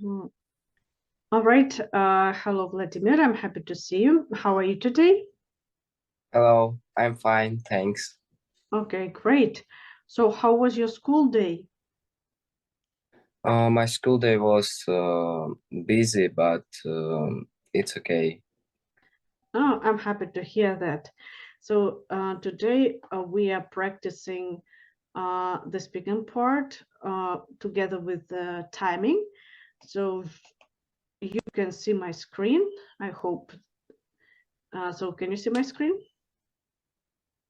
Mhm. All right. Hello, Vladimir. I'm happy to see you. How are you today? Hello, I'm fine, thanks. Okay, great. So, how was your school day? My school day was busy, but it's okay. Oh, I'm happy to hear that. So, today we are practicing the speaking part together with the timing. So, you can see my screen. I hope. So, can you see my screen?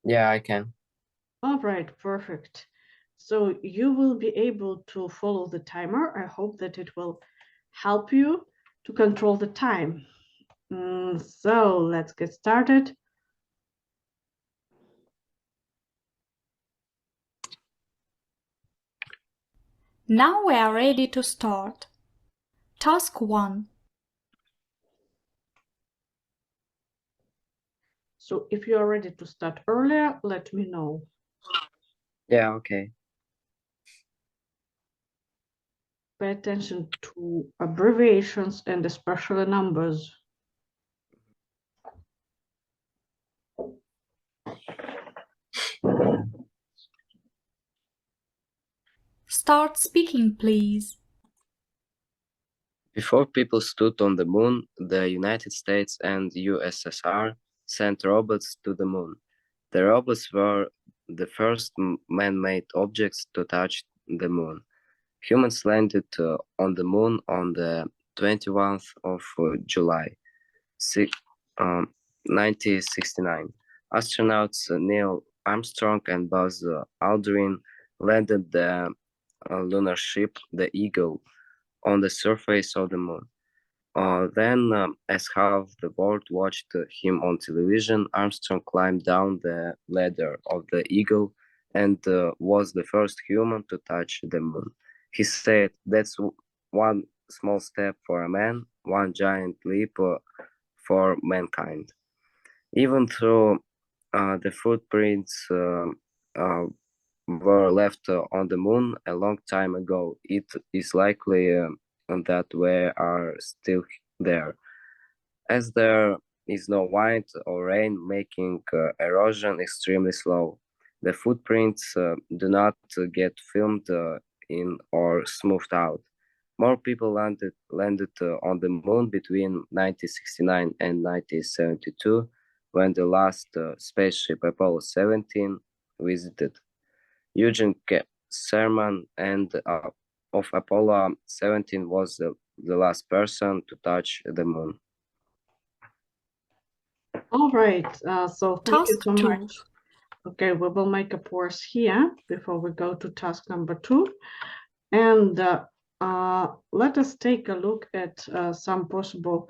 Yeah, I can. All right, perfect. So you will be able to follow the timer. I hope that it will help you to control the time. So let's get started. Now we are ready to start. Task 1. So if you are ready to start earlier, let me know. Yeah, okay. Pay attention to abbreviations and especially numbers. Start speaking, please. Before people stood on the moon, the United States and USSR sent robots to the moon. The robots were the first man-made objects to touch the moon. Humans landed on the moon on the 21st of July, 1969. Astronauts Neil Armstrong and Buzz Aldrin landed the lunar ship, the Eagle, on the surface of the moon. Then, as half the world watched him on television, Armstrong climbed down the ladder of the Eagle and was the first human to touch the moon. He said, "That's one small step for a man, one giant leap for mankind." Even though the footprints were left on the moon a long time ago, it is likely that we are still there, as there is no wind or rain, making erosion extremely slow. The footprints do not get filmed in or smoothed out. More people landed on the moon between 1969 and 1972, when the last spaceship Apollo 17 visited. Eugene Cernan and of Apollo 17 was the last person to touch the moon. All right. So thank you Task so 2. much. Okay, we will make a pause here before we go to task number 2. And let us take a look at some possible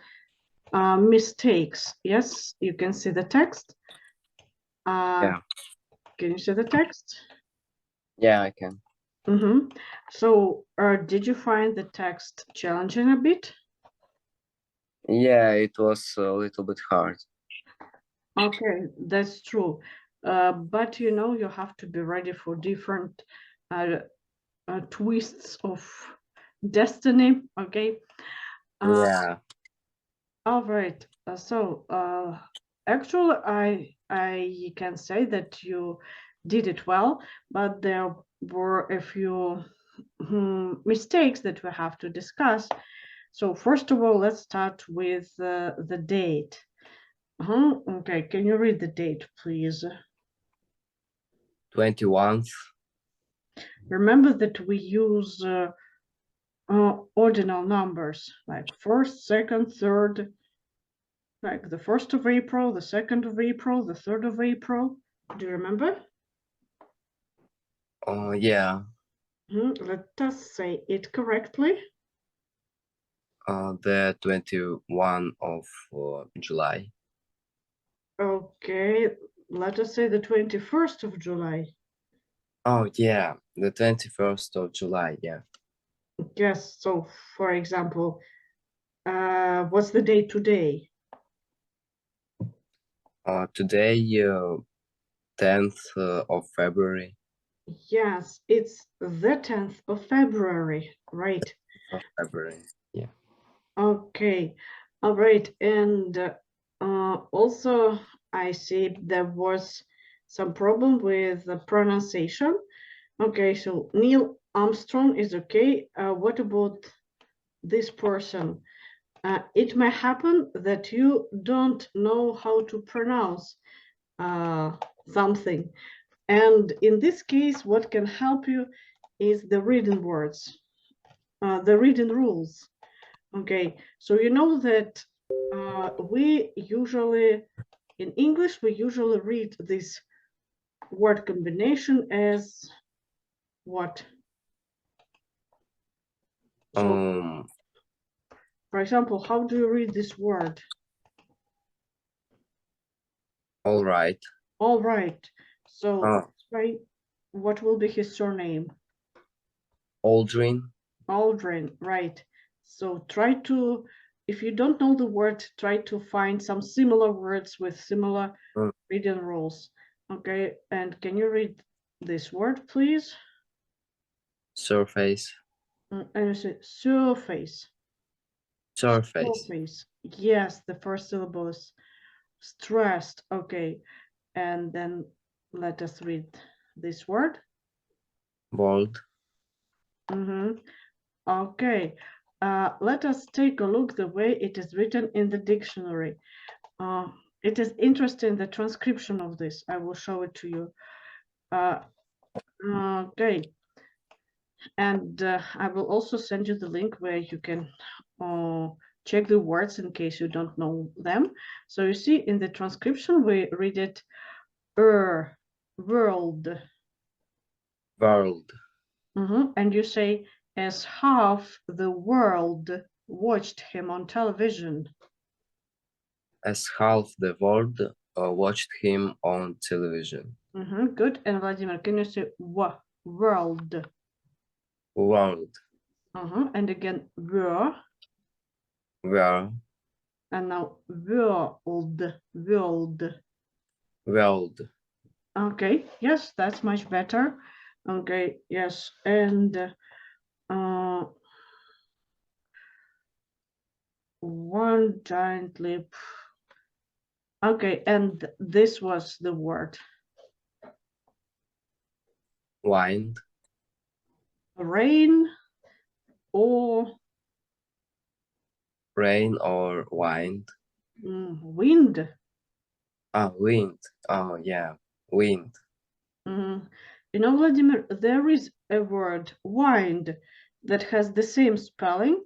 mistakes. Yes, you can see the text. Yeah, Can you see the text? yeah, I can. So did you find the text challenging a bit? Yeah, it was a little bit hard. Okay, that's true. But you know, you have to be ready for different twists of destiny. Okay. Yeah, All right. Actually, I can say that you did it well, but there were a few mistakes that we have to discuss. So first of all, let's start with the date. Okay, can you read the date, please? 21st. Remember that we use ordinal numbers like first, second, third, like the 1st of April, the 2nd of April, the 3rd of April. Do you remember? Yeah, Let us say it correctly. the 21 of July. Okay, let us say the 21st of July. Oh, yeah, the 21st of July, yeah. Yes, so for example, what's the date today? Today, 10th of February. Yes, it's the 10th of February, right? Of February. Okay, all right. And also, I see there was some problem with the pronunciation. Okay, so Neil Armstrong is okay. What about this person? It may happen that you don't know how to pronounce something. And in this case, what can help you is the reading words, the reading rules. Okay, so you know that we usually, in English, we usually read this word combination as what? So, for example, how do you read this word? All right. All right. So, right, what will be his surname? Aldrin. Aldrin, right. So try to, if you don't know the word, try to find some similar words with similar reading rules. Okay, and can you read this word, please? Surface. And you say surface. Surface. Surface. Yes, the first syllable is stressed. Okay, and then let us read this word. Bold. Okay, let us take a look the way it is written in the dictionary. It is interesting, the transcription of this. I will show it to you. Okay, and I will also send you the link where you can check the words in case you don't know them. So you see in the transcription, we read it world. World. And you say, as half the world watched him on television. As half the world watched him on television. Good. And Vladimir, can you say world? World. And again, were. And now world. World. Okay, yes, that's much better. Okay, yes, and one giant leap. Okay, and this was the word. Wind. Rain or wind. Wind. Wind. Oh, yeah, wind. You know, Vladimir, there is a word, wind, that has the same spelling.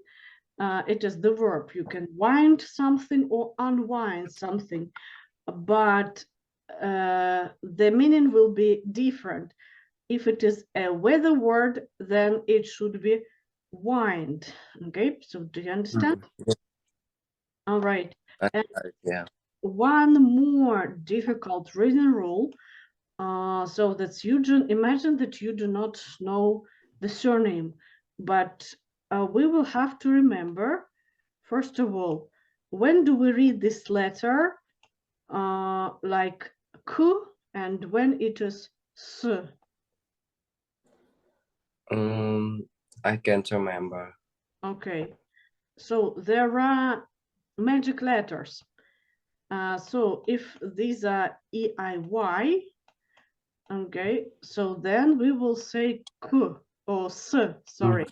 It is the verb. You can wind something or unwind something, but the meaning will be different. If it is a weather word, then it should be wind. Okay, so do you understand? All right. And yeah. one more difficult reading rule. So that's you do imagine that you do not know the surname, but we will have to remember, first of all, when do we read this letter like K and when it is S? I can't remember. Okay, so there are magic letters. So if these are EIY, okay, so then we will say K or S, sorry.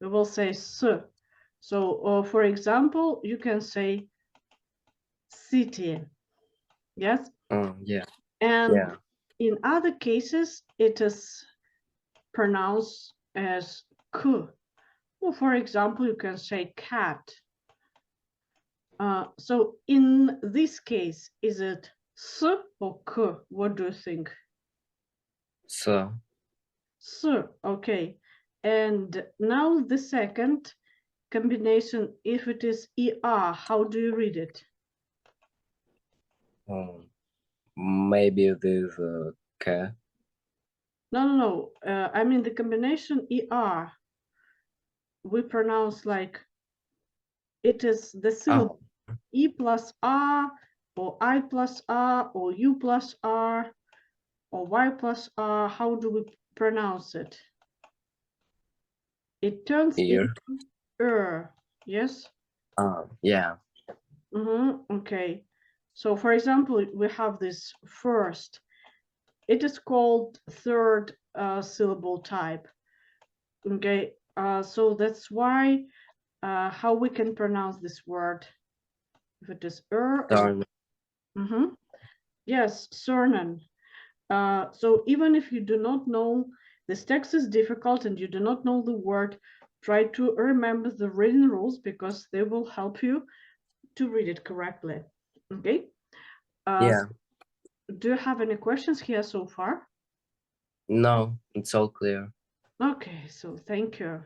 We will say S. So, for example, you can say city, yes? Yeah. And in other cases, it is pronounced as K. Or for example, you can say cat. So in this case, is it S or K? What do you think? So. S, okay. And now the second combination, if it is ER, how do you read it? Maybe this K. No. I mean the combination ER, we pronounce like it is the syllable E plus R or I plus R or U plus R or Y plus R. How do we pronounce it? It turns into yes? Yeah. Okay. So, for example, we have this first. It is called third syllable type. Okay. So that's why how we can pronounce this word. If it is or yes, Cernan. So even if you do not know, this text is difficult and you do not know the word, try to remember the reading rules because they will help you to read it correctly. Okay. Yeah. Do you have any questions here so far? No, it's all clear. Okay, so thank you.